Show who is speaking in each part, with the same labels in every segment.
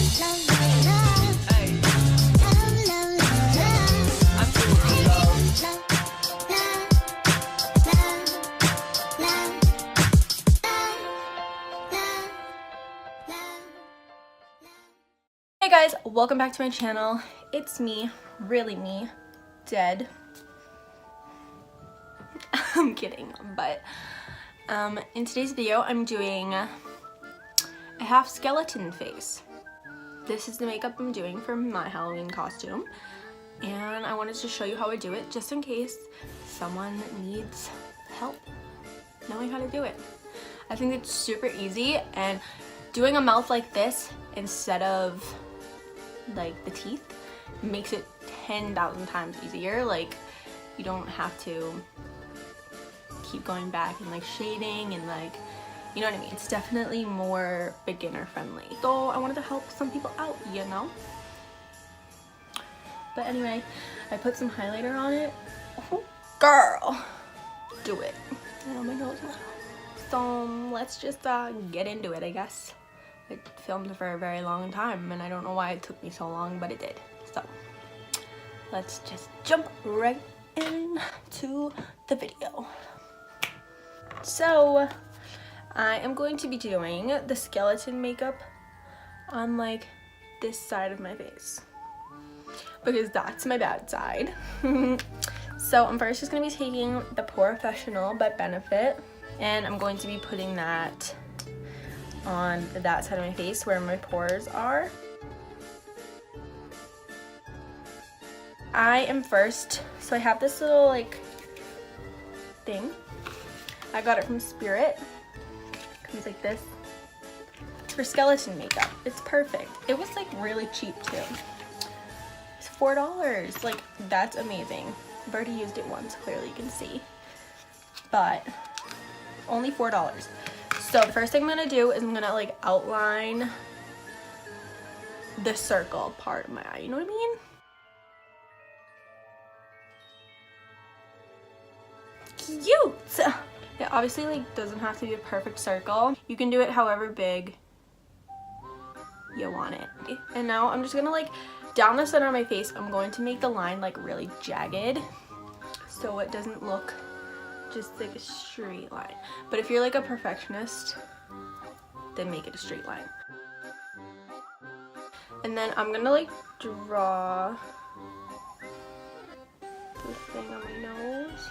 Speaker 1: Hey guys, welcome back to my channel. It's me, really me, dead. I'm kidding, but in today's video I'm doing a half skeleton face. This is the makeup I'm doing for my Halloween costume, and I wanted to show you how I do it just in case someone needs help knowing how to do it. I think it's super easy, and doing a mouth like this instead of like the teeth makes it 10,000 times easier. Like, you don't have to keep going back and like shading and like, you know what I mean? It's definitely more beginner friendly. So I wanted to help some people out, you know? But anyway, I put some highlighter on it. Oh, girl, do it. I know my nose is. So let's just get into it, I guess. I filmed for a very long time and I don't know why it took me so long, but it did. So let's just jump right into the video. So I am going to be doing the skeleton makeup on like this side of my face because that's my bad side. So I'm first just going to be taking the Professional by Benefit, and I'm going to be putting that on that side of my face where my pores are. I am first, so I have this little like thing. I got it from Spirit. It comes like this. It's for skeleton makeup. It's perfect. It was like really cheap too. It's $4. Like, that's amazing. I've already used it once, clearly you can see. But only $4. So the first thing I'm gonna do is I'm gonna like outline the circle part of my eye, you know what I mean? Cute! It obviously like doesn't have to be a perfect circle. You can do it however big you want it. And now I'm just gonna like, down the center of my face, I'm going to make the line like really jagged so it doesn't look just like a straight line. But if you're like a perfectionist, then make it a straight line. And then I'm gonna like draw this thing on my nose.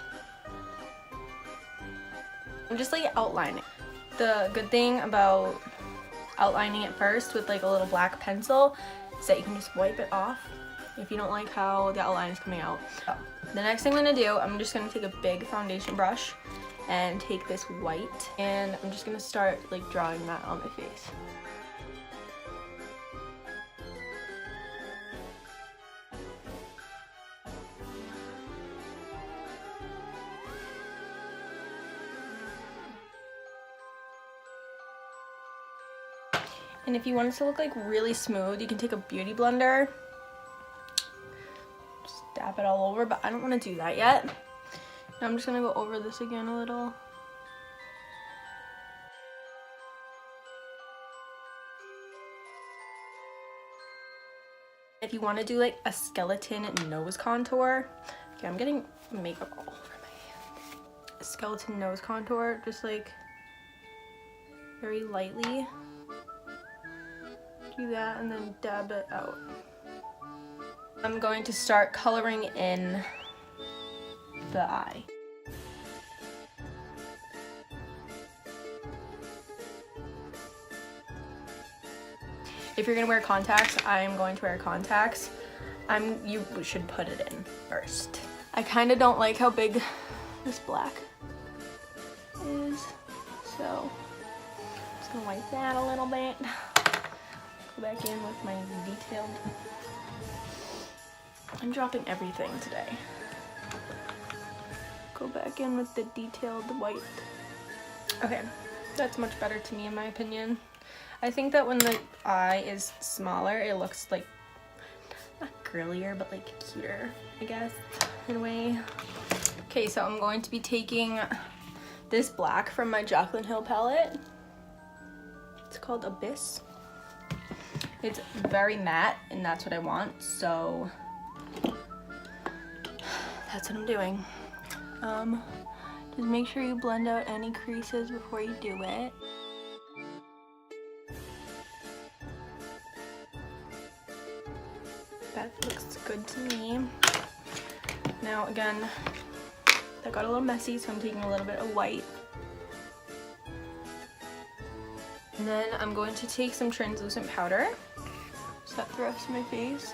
Speaker 1: I'm just like outlining. The good thing about outlining it first with like a little black pencil is that you can just wipe it off if you don't like how the outline is coming out. The next thing I'm gonna do, I'm just gonna take a big foundation brush and take this white, and I'm just gonna start like drawing that on my face. And if you want it to look like really smooth, you can take a beauty blender, just dab it all over, but I don't want to do that yet. Now I'm just gonna go over this again a little. If you want to do like a skeleton nose contour, okay, I'm getting makeup all over my hand. A skeleton nose contour, just like very lightly. Do that and then dab it out. I'm going to start coloring in the eye. If you're gonna wear contacts, I'm going to wear contacts. You should put it in first. I kind of don't like how big this black is, so I'm just gonna wipe that a little bit. Go back in with my detailed. I'm dropping everything today. Go back in with the detailed white. Okay, that's much better to me in my opinion. I think that when the eye is smaller, it looks like, not girlier, but like cuter, I guess, in a way. Okay, so I'm going to be taking this black from my Jaclyn Hill palette. It's called Abyss. It's very matte, and that's what I want, so that's what I'm doing. Just make sure you blend out any creases before you do it. That looks good to me. Now again, that got a little messy, so I'm taking a little bit of white. And then I'm going to take some translucent powder, set the rest of my face.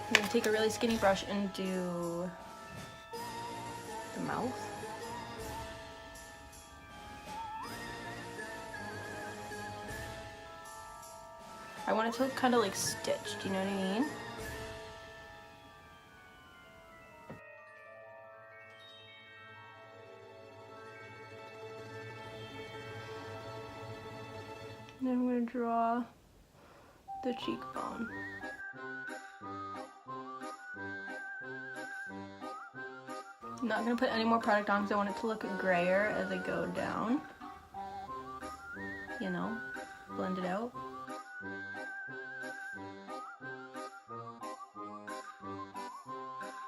Speaker 1: I'm going to take a really skinny brush and do the mouth. I want it to look kind of like stitched, you know what I mean? And then I'm going to draw the cheekbone. I'm not going to put any more product on because I want it to look grayer as I go down. You know, blend it out.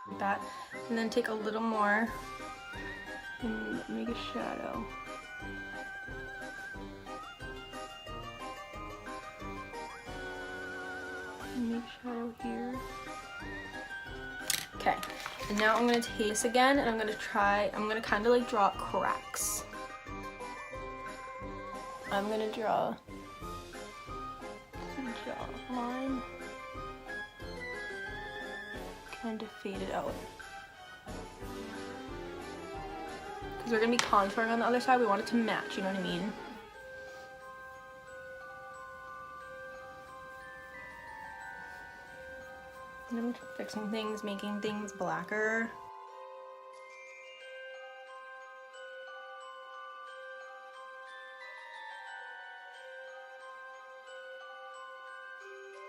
Speaker 1: Like that. And then take a little more and make a shadow. Make shadow here. Okay, and now I'm gonna take this again, and I'm gonna kind of like draw cracks. I'm gonna draw some jawline, kind of fade it out. Because we're gonna be contouring on the other side, we want it to match, you know what I mean? And I'm fixing things, making things blacker.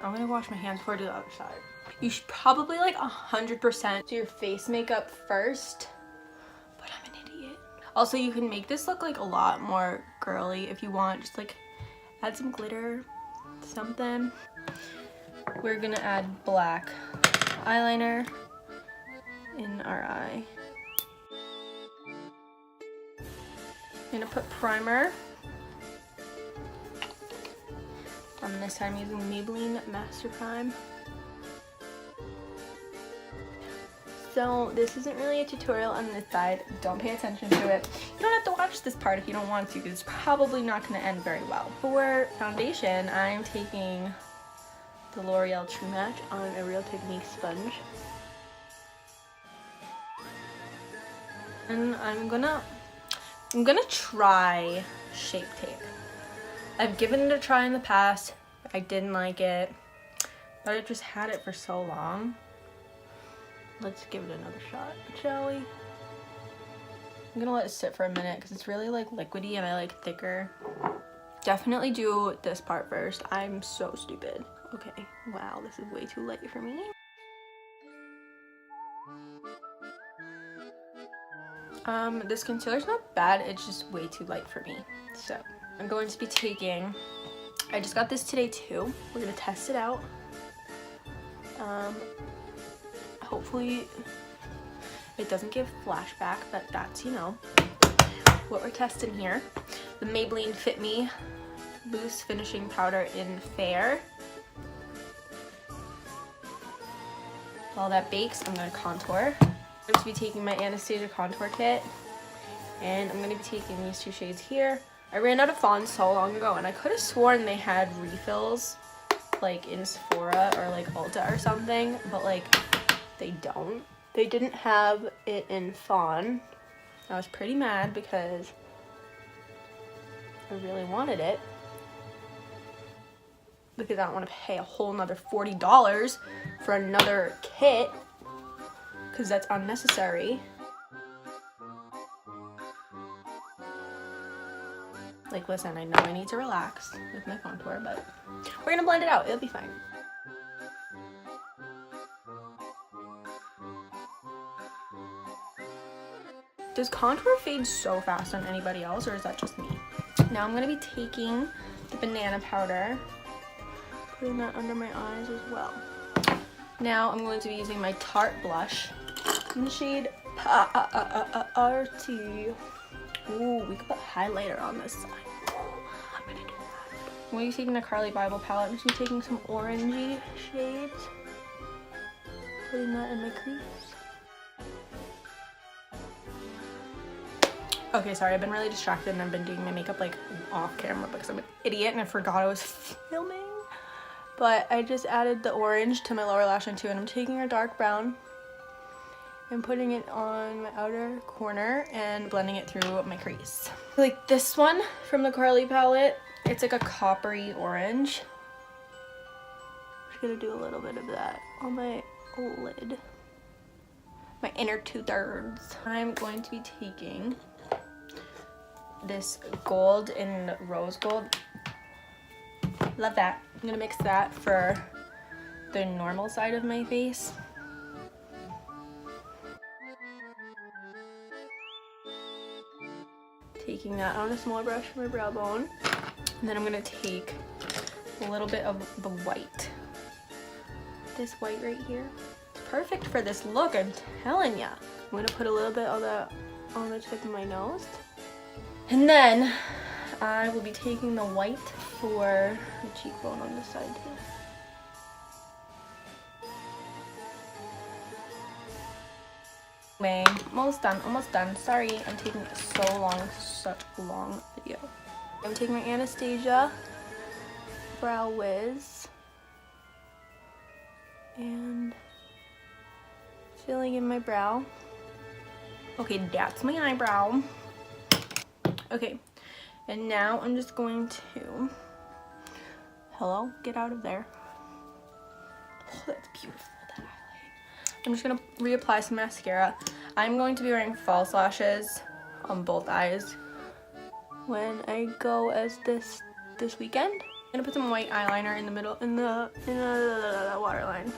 Speaker 1: I'm gonna wash my hands before I do the other side. You should probably like 100% do your face makeup first, but I'm an idiot. Also, you can make this look like a lot more girly if you want. Just like add some glitter, something. We're gonna add black eyeliner in our eye. I'm gonna put primer. On this time, I'm using Maybelline Master Prime. So this isn't really a tutorial on this side. Don't pay attention to it. You don't have to watch this part if you don't want to, because it's probably not going to end very well. For foundation, I'm taking the L'Oreal True Match on a Real Technique sponge. And I'm gonna try Shape Tape. I've given it a try in the past. I didn't like it, but I just had it for so long. Let's give it another shot, shall we? I'm gonna let it sit for a minute because it's really like liquidy and I like thicker. Definitely do this part first. I'm so stupid. Okay, wow, this is way too light for me. This concealer's not bad, it's just way too light for me. So I'm going to be taking, I just got this today too. We're gonna test it out. Hopefully it doesn't give flashback, but that's, you know, what we're testing here. The Maybelline Fit Me Loose Finishing Powder in Fair. While that bakes, I'm gonna contour. I'm going to be taking my Anastasia contour kit, and I'm gonna be taking these two shades here. I ran out of Fawn so long ago, and I could have sworn they had refills like in Sephora or like Ulta or something, but like they don't. They didn't have it in Fawn. I was pretty mad because I really wanted it, because I don't want to pay a whole nother $40 for another kit, because that's unnecessary. Like, listen, I know I need to relax with my contour, but we're gonna blend it out. It'll be fine. Does contour fade so fast on anybody else, or is that just me? Now I'm gonna be taking the banana powder Putting that under my eyes as well. Now I'm going to be using my Tarte blush in the shade Party. Ooh, we could put highlighter on this side. I'm gonna do that. I'm going to be taking the Carly Bible palette. I'm just taking some orangey shades. Putting that in my crease. Okay, sorry, I've been really distracted and I've been doing my makeup like off camera because I'm an idiot and I forgot I was filming. But I just added the orange to my lower lash line too, and I'm taking a dark brown and putting it on my outer corner and blending it through my crease. Like this one from the Carly palette, it's like a coppery orange. I'm just gonna do a little bit of that on my lid, my inner 2/3. I'm going to be taking this gold and rose gold. Love that. I'm gonna mix that for the normal side of my face. Taking that on a smaller brush for my brow bone. And then I'm gonna take a little bit of the white. This white right here. It's perfect for this look, I'm telling ya. I'm gonna put a little bit of that on the tip of my nose. And then I will be taking the white for the cheekbone on this side too. Anyway, almost done. Sorry, I'm taking so long, such a long video. I'm taking my Anastasia Brow Wiz and filling in my brow. Okay, that's my eyebrow. Okay, and now I'm just going to, hello, get out of there. Oh, that's beautiful, that highlight. I'm just gonna reapply some mascara. I'm going to be wearing false lashes on both eyes when I go as this weekend. I'm gonna put some white eyeliner in the middle, in the waterline.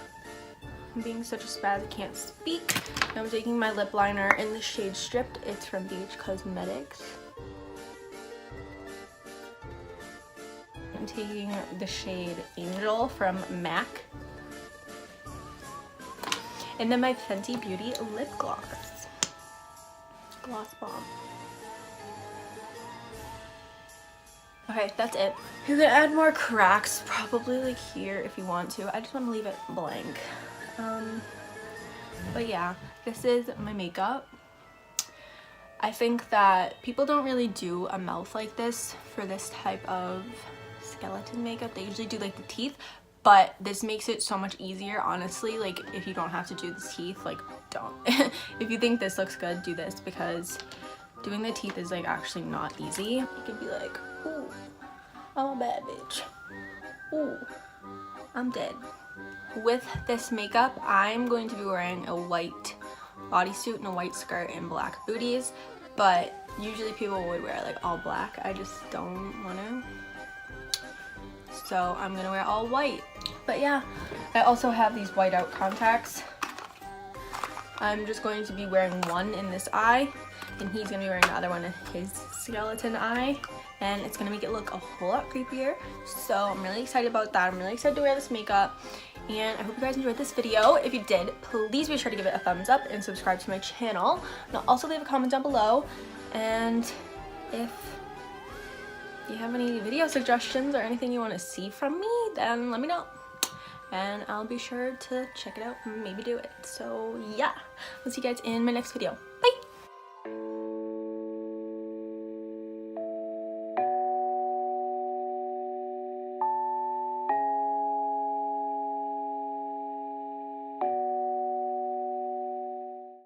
Speaker 1: I'm being such a spaz, I can't speak. I'm taking my lip liner in the shade Stripped. It's from BH Cosmetics. I'm taking the shade Angel from MAC. And then my Fenty Beauty lip gloss. Gloss bomb. Okay, that's it. You can add more cracks, probably like here if you want to. I just want to leave it blank. But yeah, this is my makeup. I think that people don't really do a mouth like this for this type of skeleton makeup. They usually do like the teeth, but this makes it so much easier, honestly. Like if you don't have to do the teeth, like don't. If you think this looks good, do this, because doing the teeth is like actually not easy. You could be like, ooh, I'm a bad bitch. Ooh, I'm dead. With this makeup, I'm going to be wearing a white bodysuit and a white skirt and black booties, but usually people would wear like all black. I just don't want to. So I'm gonna wear all white. But yeah, I also have these white out contacts. I'm just going to be wearing one in this eye, and he's gonna be wearing the other one in his skeleton eye, and it's gonna make it look a whole lot creepier. So I'm really excited about that. I'm really excited to wear this makeup, and I hope you guys enjoyed this video. If you did, please be sure to give it a thumbs up and subscribe to my channel. And I'll also leave a comment down below, and if you have any video suggestions or anything you want to see from me, then let me know, and I'll be sure to check it out and maybe do it. So yeah, I'll see you guys in my next video.